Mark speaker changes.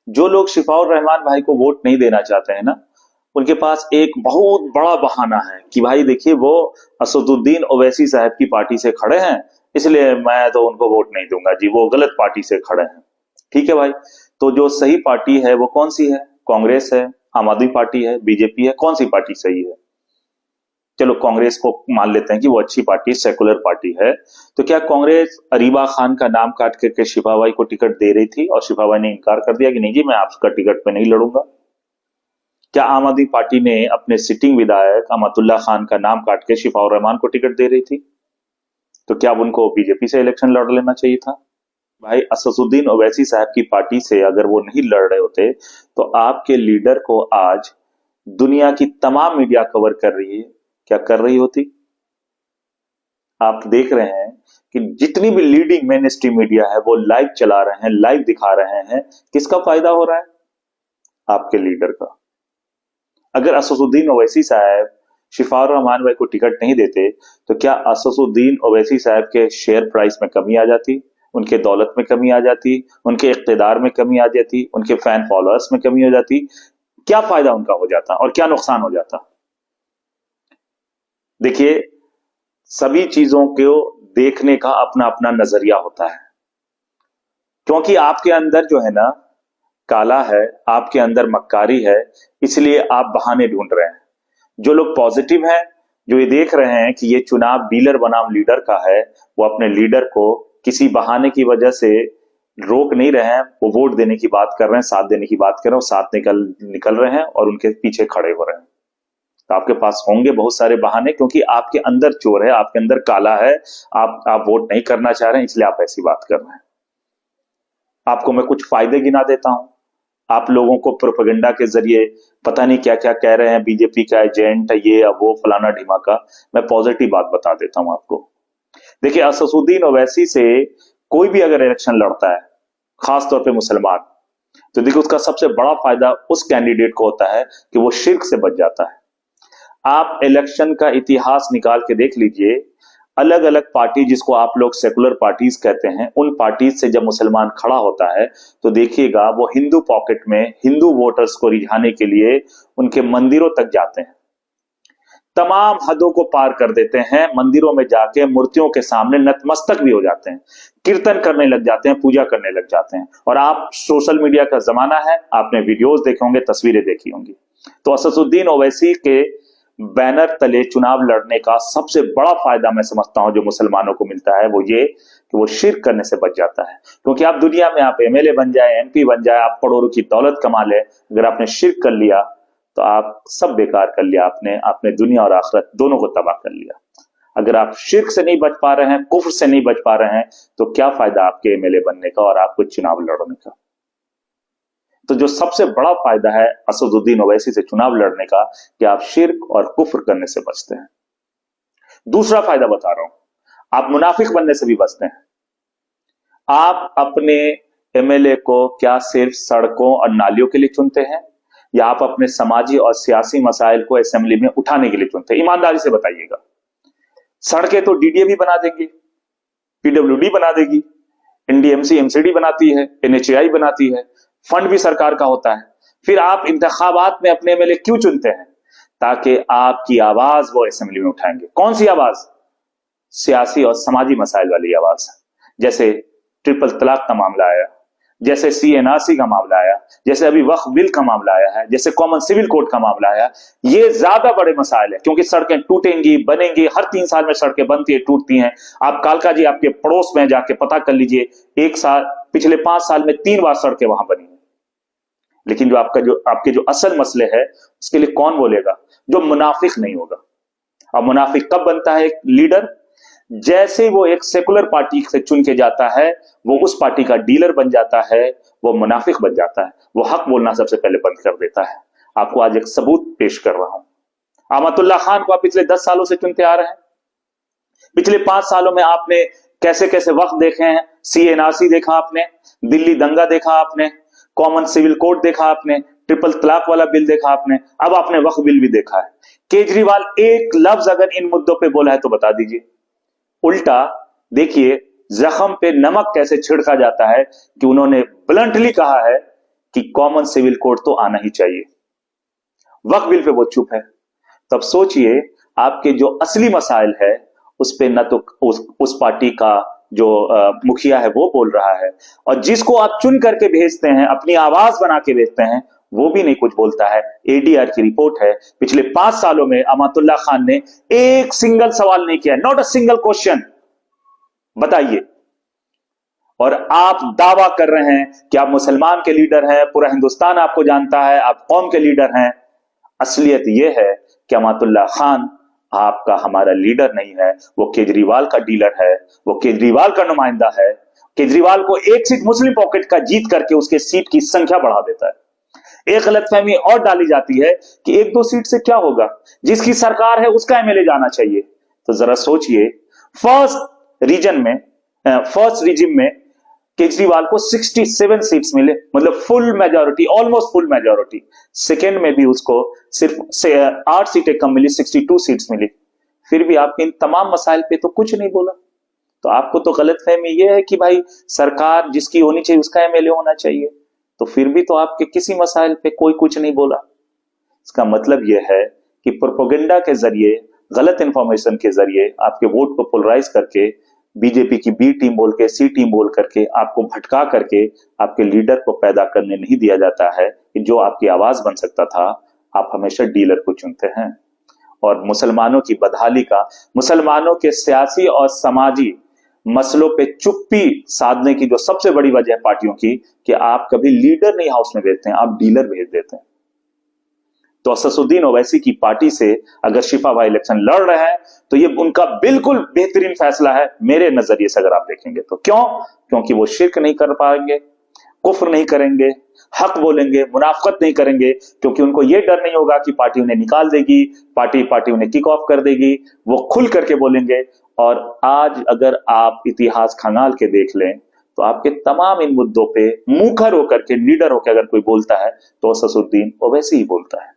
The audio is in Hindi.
Speaker 1: जो लोग शिफाउर रहमान भाई को वोट नहीं देना चाहते हैं ना, उनके पास एक बहुत बड़ा बहाना है कि भाई देखिए वो असदुद्दीन ओवैसी साहब की पार्टी से खड़े हैं, इसलिए मैं तो उनको वोट नहीं दूंगा जी, वो गलत पार्टी से खड़े हैं। ठीक है भाई, तो जो सही पार्टी है वो कौन सी है? कांग्रेस है, आम आदमी पार्टी है, बीजेपी है, कौन सी पार्टी सही है? चलो कांग्रेस को मान लेते हैं कि वो अच्छी पार्टी, सेकुलर पार्टी है। तो क्या कांग्रेस अरीबा खान का नाम काट करके शिफाबाई को टिकट दे रही थी और शिफाबाई ने इनकार कर दिया कि नहीं जी मैं आपका टिकट पे नहीं लड़ूंगा? क्या आम आदमी पार्टी ने अपने सिटिंग विधायक अमातुल्ला खान का नाम काट के शिफाउर रहमान को टिकट दे रही थी? तो क्या अब उनको बीजेपी से इलेक्शन लड़ लेना चाहिए था? भाई असदुद्दीन ओवैसी साहब की पार्टी से अगर वो नहीं लड़ रहे होते तो आपके लीडर को आज दुनिया की तमाम मीडिया कवर कर रही है, क्या कर रही होती? आप देख रहे हैं कि जितनी भी लीडिंग मेन स्ट्रीम मीडिया है वो लाइव चला रहे हैं, लाइव दिखा रहे हैं। किसका फायदा हो रहा है? आपके लीडर का। अगर असदुद्दीन ओवैसी साहब शिफाउर रहमान भाई को टिकट नहीं देते तो क्या असदुद्दीन ओवैसी साहब के शेयर प्राइस में कमी आ जाती, उनके दौलत में कमी आ जाती, उनके इक्तदार में कमी आ जाती, उनके फैन फॉलोअर्स में कमी हो जाती? क्या फायदा उनका हो जाता और क्या नुकसान हो जाता? देखिए, सभी चीजों को देखने का अपना अपना नजरिया होता है। क्योंकि आपके अंदर जो है ना काला है, आपके अंदर मक्कारी है, इसलिए आप बहाने ढूंढ रहे हैं। जो लोग पॉजिटिव हैं, जो ये देख रहे हैं कि ये चुनाव डीलर बनाम लीडर का है, वो अपने लीडर को किसी बहाने की वजह से रोक नहीं रहे हैं, वो वोट देने की बात कर रहे हैं, साथ देने की बात कर रहे हैं, और साथ निकल निकल रहे हैं और उनके पीछे खड़े हो रहे हैं। तो आपके पास होंगे बहुत सारे बहाने, क्योंकि आपके अंदर चोर है, आपके अंदर काला है। आप वोट नहीं करना चाह रहे हैं, इसलिए आप ऐसी बात कर रहे हैं। आपको मैं कुछ फायदे गिना देता हूं। आप लोगों को प्रोपेगेंडा के जरिए पता नहीं क्या क्या कह रहे हैं, बीजेपी का एजेंट है ये अब वो फलाना ढिमाका। मैं पॉजिटिव बात बता देता हूं आपको। देखिए, असदुद्दीन ओवैसी से कोई भी अगर इलेक्शन लड़ता है, खासतौर पे मुसलमान, तो देखिए उसका सबसे बड़ा फायदा उस कैंडिडेट को होता है कि वो शिर्क से बच जाता है। आप इलेक्शन का इतिहास निकाल के देख लीजिए, अलग अलग पार्टी जिसको आप लोग सेकुलर पार्टीज कहते हैं, उन पार्टीज से जब मुसलमान खड़ा होता है तो देखिएगा वो हिंदू पॉकेट में हिंदू वोटर्स को रिझाने के लिए उनके मंदिरों तक जाते हैं, तमाम हदों को पार कर देते हैं, मंदिरों में जाके मूर्तियों के सामने नतमस्तक भी हो जाते हैं, कीर्तन करने लग जाते हैं, पूजा करने लग जाते हैं। और आप सोशल मीडिया का जमाना है, आपने वीडियोस देखे होंगे, तस्वीरें देखी होंगी। तो असदुद्दीन ओवैसी के बैनर तले चुनाव लड़ने का सबसे बड़ा फायदा मैं समझता हूं जो मुसलमानों को मिलता है वो ये कि वो शिर्क करने से बच जाता है। क्योंकि आप दुनिया में आप एमएलए बन जाए, एमपी बन जाए, आप करोड़ों की दौलत कमा ले, अगर आपने शिर्क कर लिया तो आप सब बेकार कर लिया, आपने दुनिया और आखिरत दोनों को तबाह कर लिया। अगर आप शिर्क से नहीं बच पा रहे हैं, कुफ्र से नहीं बच पा रहे हैं, तो क्या फायदा आपके एमएलए बनने का और आपको चुनाव लड़ने का? तो जो सबसे बड़ा फायदा है असदुद्दीन ओवैसी से चुनाव लड़ने का कि आप शिर्क और कुफ्र करने से बचते हैं। दूसरा फायदा बता रहा हूं, आप मुनाफिक बनने से भी बचते हैं। आप अपने एमएलए को क्या सिर्फ सड़कों और नालियों के लिए चुनते हैं, या आप अपने समाजी और सियासी मसाइल को असेंबली में उठाने के लिए चुनते हैं? ईमानदारी से बताइएगा। सड़कें तो डीडीए भी बना देंगे, पीडब्ल्यूडी बना देगी, एनडीएमसी एमसीडी बनाती है, एनएचएआई बनाती है, फंड भी सरकार का होता है। फिर आप इंतखाबात में अपने एमएलए क्यों चुनते हैं? ताकि आपकी आवाज वो असेंबली में उठाएंगे। कौन सी आवाज? सियासी और समाजी मसाइल वाली आवाज। जैसे ट्रिपल तलाक का मामला आया, जैसे सीएनआरसी का मामला आया, जैसे अभी वक्फ बिल का मामला आया है, जैसे कॉमन सिविल कोड का मामला आया। ये ज्यादा बड़े मसाइल है, क्योंकि सड़कें टूटेंगी, बनेंगी, हर 3 साल में सड़कें बनती है, टूटती हैं। आप कालका जी आपके पड़ोस में जाके पता कर लीजिए, एक साल पिछले 5 साल में 3 बार सड़कें वहां बनी है। लेकिन जो आपके जो असल मसले है उसके लिए कौन बोलेगा? जो मुनाफिक नहीं होगा। अब मुनाफिक कब बनता है एक लीडर? जैसे वो एक सेकुलर पार्टी से चुन के जाता है, वो उस पार्टी का डीलर बन जाता है, वो मुनाफिक बन जाता है, वो हक बोलना सबसे पहले बंद कर देता है। आपको आज एक सबूत पेश कर रहा हूं। अमातुल्ला खान को आप पिछले 10 सालों से चुनते आ रहे हैं। पिछले 5 सालों में आपने कैसे कैसे वक्त देखे हैं। सीएनआरसी देखा आपने, दिल्ली दंगा देखा आपने, कॉमन सिविल कोड देखा आपने, ट्रिपल तलाक वाला बिल देखा आपने, अब आपने वक्फ बिल भी देखा है। केजरीवाल एक लफ्ज अगर इन मुद्दों पे बोला है तो बता दीजिए। उल्टा देखिए जख्म पे नमक कैसे छिड़का जाता है कि उन्होंने ब्लंटली कहा है कि कॉमन सिविल कोड तो आना ही चाहिए। वक्फ बिल पे वो चुप है। तब सोचिए आपके जो असली मसाइल है उस पे न तो उस पार्टी का जो मुखिया है वो बोल रहा है, और जिसको आप चुन करके भेजते हैं, अपनी आवाज बना के भेजते हैं, वो भी नहीं कुछ बोलता है। एडीआर की रिपोर्ट है, पिछले 5 सालों में अमातुल्लाह खान ने एक सिंगल सवाल नहीं किया, नॉट अ सिंगल क्वेश्चन। बताइए। और आप दावा कर रहे हैं कि आप मुसलमान के लीडर हैं, पूरा हिंदुस्तान आपको जानता है, आप कौम के लीडर हैं। असलियत यह है कि अमातुल्लाह खान आपका हमारा लीडर नहीं है, वो केजरीवाल का डीलर है, वो केजरीवाल का नुमाइंदा है। केजरीवाल को एक सीट मुस्लिम पॉकेट का जीत करके उसके सीट की संख्या बढ़ा देता है। एक गलतफहमी और डाली जाती है कि 1-2 सीट से क्या होगा, जिसकी सरकार है उसका एमएलए जाना चाहिए। तो जरा सोचिए, फर्स्ट रीजन में केजरीवाल को 67 सीट्स मिले, मतलब full majority, almost full majority. Second में भी उसको सिर्फ 8 सीटें कम मिली, 62 सीट्स मिली। फिर भी आपके इन तमाम मसाइल पे तो कुछ नहीं बोला। तो आपको तो गलतफहमी यह है कि भाई सरकार जिसकी होनी चाहिए उसका एमएलए होना चाहिए, तो फिर भी तो आपके किसी मसाइल पे कोई कुछ नहीं बोला। इसका मतलब यह है कि प्रोपेगेंडा के जरिए, गलत इंफॉर्मेशन के जरिए आपके वोट को पोलराइज करके, बीजेपी की बी टीम बोल के, सी टीम बोल करके, आपको भटका करके आपके लीडर को पैदा करने नहीं दिया जाता है कि जो आपकी आवाज बन सकता था। आप हमेशा डीलर को चुनते हैं। और मुसलमानों की बदहाली का, मुसलमानों के सियासी और समाजी मसलों पे चुप्पी साधने की जो सबसे बड़ी वजह है पार्टियों की, कि आप कभी लीडर नहीं हाउस में भेजते हैं, आप डीलर भेज देते हैं। तो असदुद्दीन ओवैसी की पार्टी से अगर शिफा भाई इलेक्शन लड़ रहे हैं तो ये उनका बिल्कुल बेहतरीन फैसला है मेरे नजरिए से, अगर आप देखेंगे तो। क्यों? क्योंकि वो शिर्क नहीं कर पाएंगे, कुफ्र नहीं करेंगे, हक बोलेंगे, मुनाफकत नहीं करेंगे, क्योंकि उनको ये डर नहीं होगा कि पार्टी उन्हें निकाल देगी, पार्टी उन्हें किक ऑफ कर देगी। वो खुल करके बोलेंगे। और आज अगर आप इतिहास खंगाल के देख लें तो आपके तमाम इन मुद्दों पे मुखर होकर के, लीडर होकर अगर कोई बोलता है तो असदुद्दीन ओवैसी ही बोलता है।